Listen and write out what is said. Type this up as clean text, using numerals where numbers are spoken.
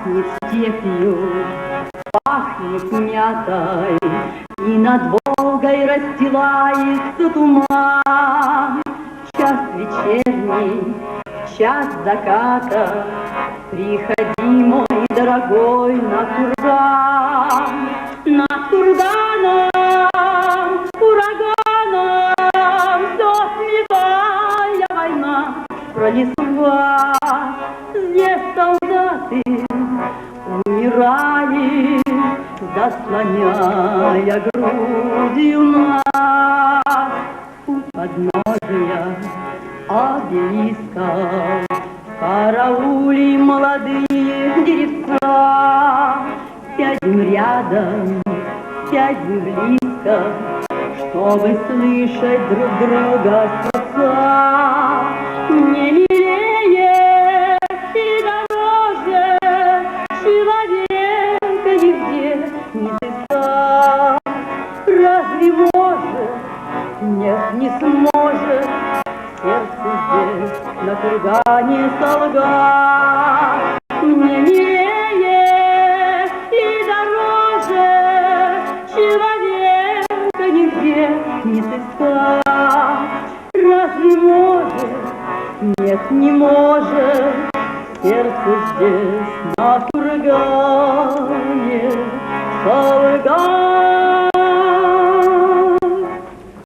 Пахнет степью, пахнет мятой, и над Волгой расстилается туман. Час вечерний, час заката, приходи, мой дорогой, на курган. Над курганом, ураганом, все сметая война пронесла. Здесь солдаты умирали, заслоняя грудью нас. У подножия обелиска караули молодые деревца. Сядем рядом, сядем близко, чтобы слышать друг друга сердца. Мне милее и дороже человека нигде не сыскать. Разве может, нет, не сможет сердце здесь на кургане солгать? Мне милее и дороже человека нигде не сыскать. Разве может, нет, не может сердце здесь на кургане солгать?